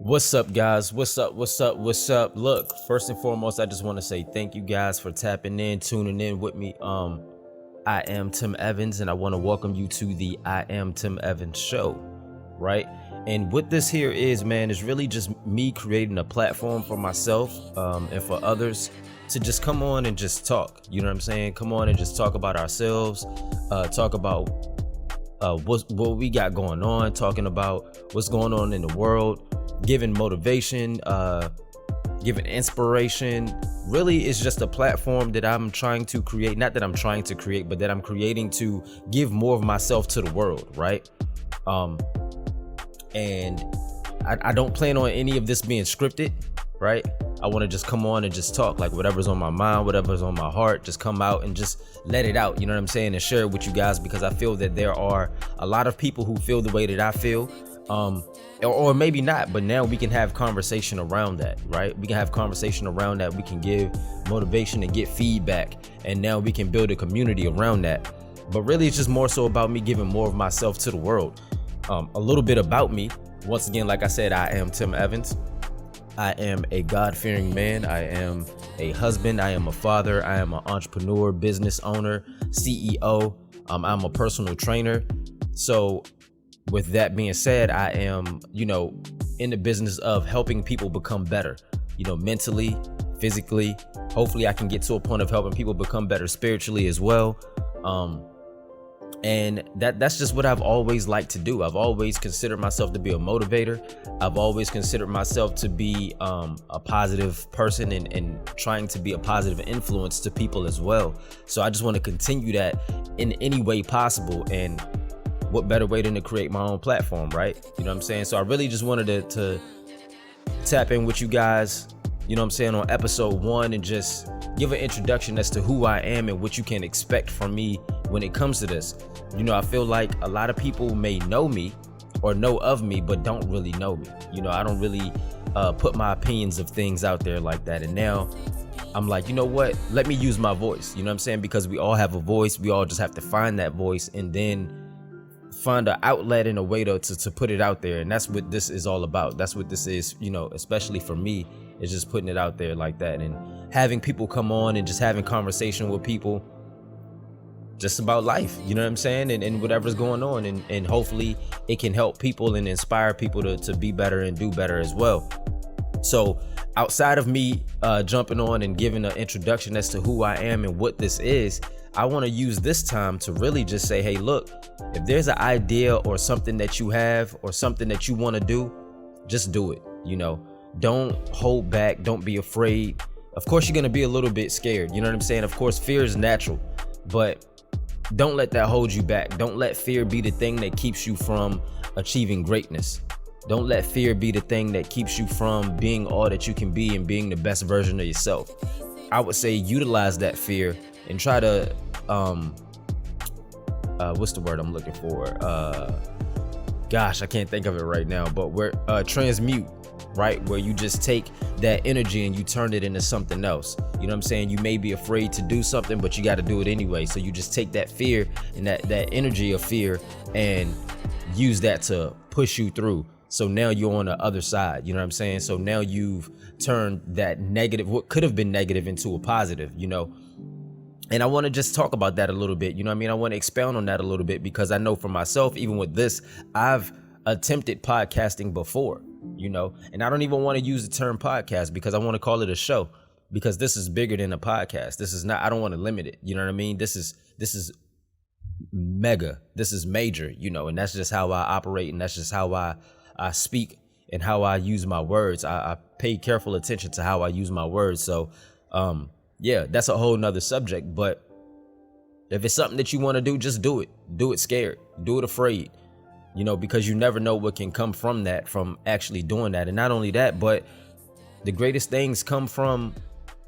What's up, guys? What's up? Look, first and foremost, I just want to say thank you guys for tapping in, tuning in with me. I am Tim Evans, and I want to welcome you to the I Am Tim Evans show, right? And what this here is, man, is really just me creating a platform for myself and for others to just come on and just talk. You know what I'm saying? Come on and just talk about ourselves, talk about what we got going on, talking about what's going on in the world, giving motivation, giving inspiration. Really, it's just a platform that I'm trying to create. Not that I'm trying to create, but that I'm creating to give more of myself to the world, right? And I don't plan on any of this being scripted, right? I want to just come on and just talk, like whatever's on my mind, whatever's on my heart, just come out and just let it out, you know what I'm saying, and share it with you guys, because I feel that there are a lot of people who feel the way that I feel, or maybe not, but now we can have conversation around that, right? We can have conversation around that. We can give motivation and get feedback, and now we can build a community around that. But really, it's just more so about me giving more of myself to the world. A little bit about me. Once again, like I said, I am Tim Evans. I am a God-fearing man. I am a husband. I am a father. I am an entrepreneur, business owner, CEO. I'm a personal trainer. So with that being said, I am, in the business of helping people become better, mentally, physically. Hopefully I can get to a point of helping people become better spiritually as well. And that's just what I've always liked to do. I've always considered myself to be a motivator. I've always considered myself to be a positive person and trying to be a positive influence to people as well. So I just want to continue that in any way possible. And what better way than to create my own platform, right? You know what I'm saying? So I really just wanted to tap in with you guys, on episode 1, and just give an introduction as to who I am and what you can expect from me when it comes to this. I feel like a lot of people may know me or know of me, but don't really know me. I don't really put my opinions of things out there like that. And now I'm like, you know what? Let me use my voice. You know what I'm saying? Because we all have a voice. We all just have to find that voice and then find an outlet and a way to put it out there. And that's what this is all about. That's what this is, especially for me, is just putting it out there like that and having people come on and just having conversation with people just about life, you know what I'm saying, and whatever's going on, and hopefully it can help people and inspire people to be better and do better as well. So outside of me jumping on and giving an introduction as to who I am and what this is, I want to use this time to really just say, hey, look, if there's an idea or something that you have or something that you want to do, just do it. Don't hold back. Don't be afraid. Of course, you're going to be a little bit scared. You know what I'm saying? Of course, fear is natural, but don't let that hold you back. Don't let fear be the thing that keeps you from achieving greatness. Don't let fear be the thing that keeps you from being all that you can be and being the best version of yourself. I would say utilize that fear and try to, what's the word I'm looking for? Gosh, I can't think of it right now, but we're transmute, right? Where you just take that energy and you turn it into something else. You know what I'm saying? You may be afraid to do something, but you got to do it anyway. So you just take that fear and that energy of fear and use that to push you through. So now you're on the other side, you know what I'm saying? So now you've turned that negative, what could have been negative, into a positive, And I want to just talk about that a little bit. I want to expound on that a little bit, because I know for myself, even with this, I've attempted podcasting before, and I don't even want to use the term podcast, because I want to call it a show, because this is bigger than a podcast. This is not, I don't want to limit it. You know what I mean? This is mega. This is major, and that's just how I operate. And that's just how I speak and how I use my words. I pay careful attention to how I use my words. So, yeah, that's a whole nother subject. But if it's something that you want to do, just do it. Do it scared. Do it afraid, because you never know what can come from that, from actually doing that. And not only that, but the greatest things come from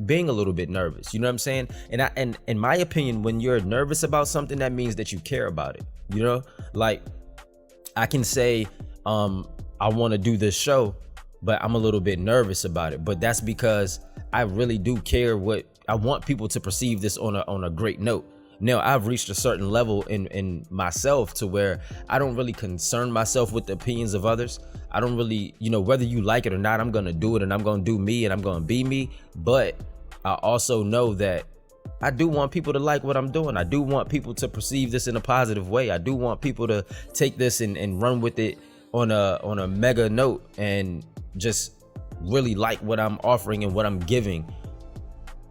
being a little bit nervous. You know what I'm saying? And in my opinion, when you're nervous about something, that means that you care about it. Like I can say, I want to do this show, but I'm a little bit nervous about it. But that's because I really do care what I want people to perceive this on a great note. Now I've reached a certain level in myself to where I don't really concern myself with the opinions of others. I don't really, whether you like it or not, I'm gonna do it and I'm gonna do me and I'm gonna be me. But I also know that I do want people to like what I'm doing. I do want people to perceive this in a positive way. I do want people to take this and run with it on a mega note and just really like what I'm offering and what I'm giving.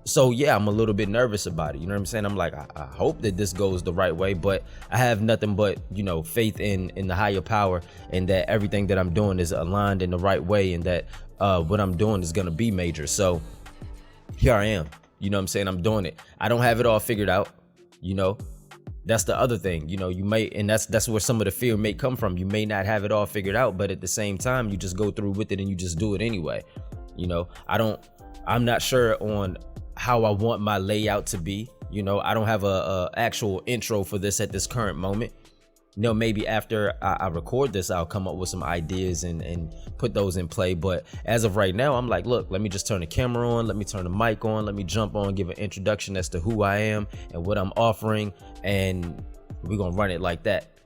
So yeah, I'm a little bit nervous about it. You know what I'm saying? I'm like, I hope that this goes the right way, but I have nothing but, faith in the higher power, and that everything that I'm doing is aligned in the right way, and that what I'm doing is gonna be major. So here I am. You know what I'm saying? I'm doing it. I don't have it all figured out. That's the other thing. You may, and that's where some of the fear may come from. You may not have it all figured out, but at the same time, you just go through with it and you just do it anyway. I'm not sure on how I want my layout to be. I don't have a actual intro for this at this current moment. Maybe after I record this, I'll come up with some ideas and put those in play. But as of right now, I'm like, look, let me just turn the camera on. Let me turn the mic on. Let me jump on, give an introduction as to who I am and what I'm offering. And we're going to run it like that.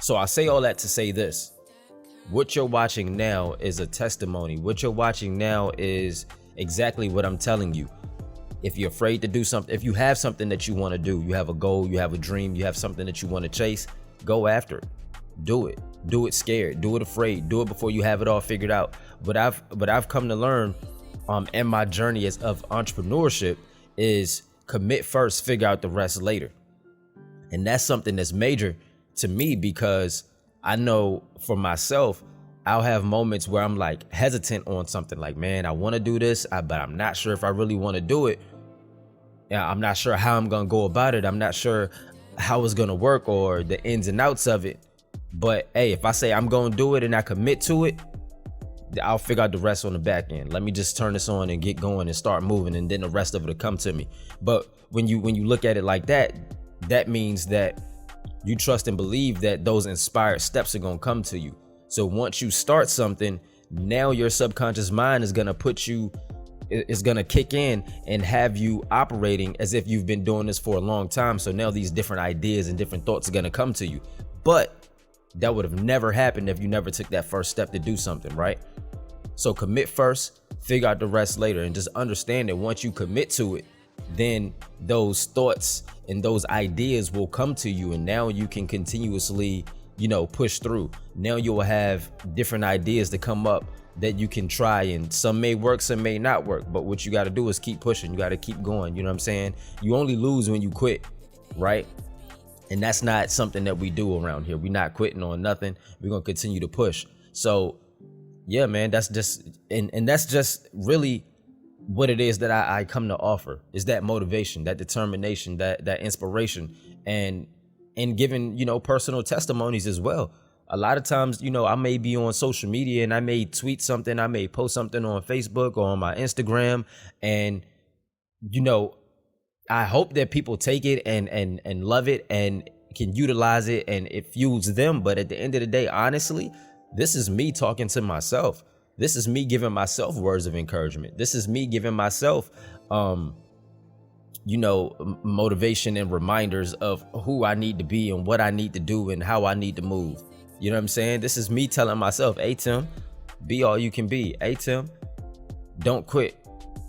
So I say all that to say this. What you're watching now is a testimony. What you're watching now is exactly what I'm telling you. If you're afraid to do something, if you have something that you want to do, you have a goal, you have a dream, you have something that you want to chase, go after it. Do it. Do it scared. Do it afraid. Do it before you have it all figured out. What I've come to learn in my journey of entrepreneurship is commit first, figure out the rest later. And that's something that's major to me, because I know for myself, I'll have moments where I'm like hesitant on something, like, man, I want to do this, but I'm not sure if I really want to do it. Yeah, I'm not sure how I'm going to go about it. I'm not sure how it's going to work or the ins and outs of it. But hey, if I say I'm going to do it and I commit to it, I'll figure out the rest on the back end. Let me just turn this on and get going and start moving, and then the rest of it will come to me. But when you look at it like that, that means that you trust and believe that those inspired steps are going to come to you. So once you start something, now your subconscious mind is going to kick in and have you operating as if you've been doing this for a long time. So now these different ideas and different thoughts are going to come to you. But that would have never happened if you never took that first step to do something, right? So commit first, figure out the rest later, and just understand that once you commit to it, then those thoughts and those ideas will come to you, and now you can continuously, push through. Now you will have different ideas to come up that you can try, and some may work, some may not work. But what you got to do is keep pushing. You got to keep going. You know what I'm saying? You only lose when you quit, right? And that's not something that we do around here. We're not quitting on nothing. We're going to continue to push. So yeah, man, that's just, and that's just really what it is that I come to offer, is that motivation, that determination, that inspiration, and giving, personal testimonies as well. A lot of times, I may be on social media and I may tweet something, I may post something on Facebook or on my Instagram, and, I hope that people take it and love it and can utilize it and it fuels them. But at the end of the day, honestly, this is me talking to myself. This is me giving myself words of encouragement. This is me giving myself, motivation and reminders of who I need to be and what I need to do and how I need to move. You know what I'm saying? This is me telling myself, hey, Tim, be all you can be. Hey, Tim, don't quit.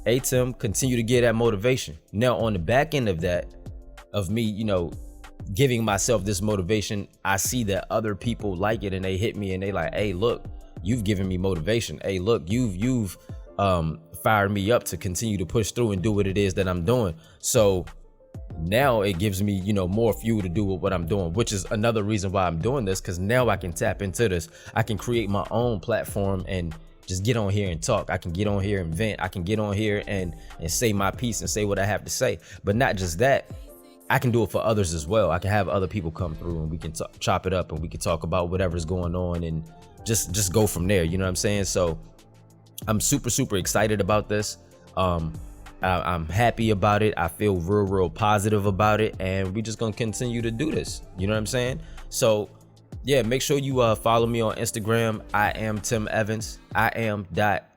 Hey, Tim, continue to get that motivation. Now, on the back end of that, of me, giving myself this motivation, I see that other people like it and they hit me and they like, hey, look, you've given me motivation. Hey, look, you've fired me up to continue to push through and do what it is that I'm doing. So now it gives me, more fuel to do what I'm doing, which is another reason why I'm doing this, because now I can tap into this. I can create my own platform and just get on here and talk. I can get on here and vent. I can get on here and say my piece and say what I have to say. But not just that, I can do it for others as well. I can have other people come through and we can chop it up and we can talk about whatever's going on and just go from there. You know what I'm saying? So I'm super, super excited about this. I'm happy about it. I feel real positive about it, and we're just gonna continue to do this. You know what I'm saying? So yeah, make sure you follow me on Instagram. I am Tim Evans. I am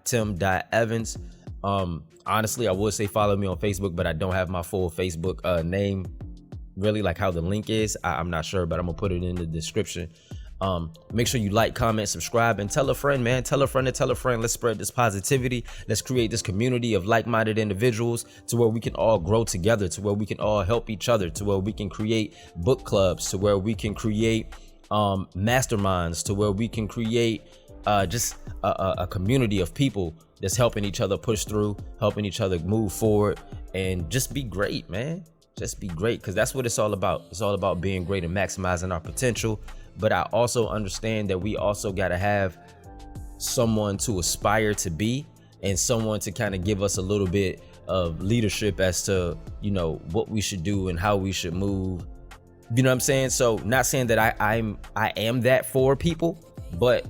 .tim.evans. Honestly, I would say follow me on Facebook, but I don't have my full Facebook name really, like how the link is. I'm not sure, but I'm gonna put it in the description. Make sure you like, comment, subscribe, and tell a friend, man. Tell a friend to tell a friend. Let's spread this positivity. Let's create this community of like-minded individuals to where we can all grow together, to where we can all help each other, to where we can create book clubs, to where we can create masterminds, to where we can create just a community of people that's helping each other push through, helping each other move forward, and just be great, man. Just be great, because that's what it's all about. It's all about being great and maximizing our potential. But I also understand that we also got to have someone to aspire to be, and someone to kind of give us a little bit of leadership as to, you know, what we should do and how we should move. You know what I'm saying? So not saying that I am that for people, but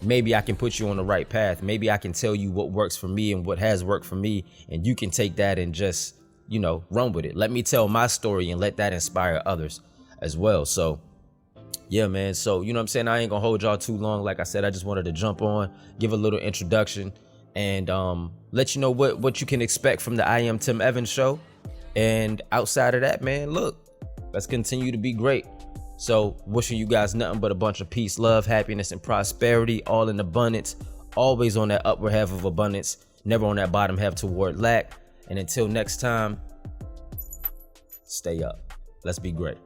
maybe I can put you on the right path. Maybe I can tell you what works for me and what has worked for me, and you can take that and just, you know, run with it. Let me tell my story and let that inspire others as well. So yeah, man. So, you know what I'm saying? I ain't gonna hold y'all too long. Like I said, I just wanted to jump on, give a little introduction, and let you know what you can expect from the I Am Tim Evans show. And outside of that, man, look, let's continue to be great. So wishing you guys nothing but a bunch of peace, love, happiness, and prosperity, all in abundance, always on that upward half of abundance, never on that bottom half toward lack. And until next time, stay up. Let's be great.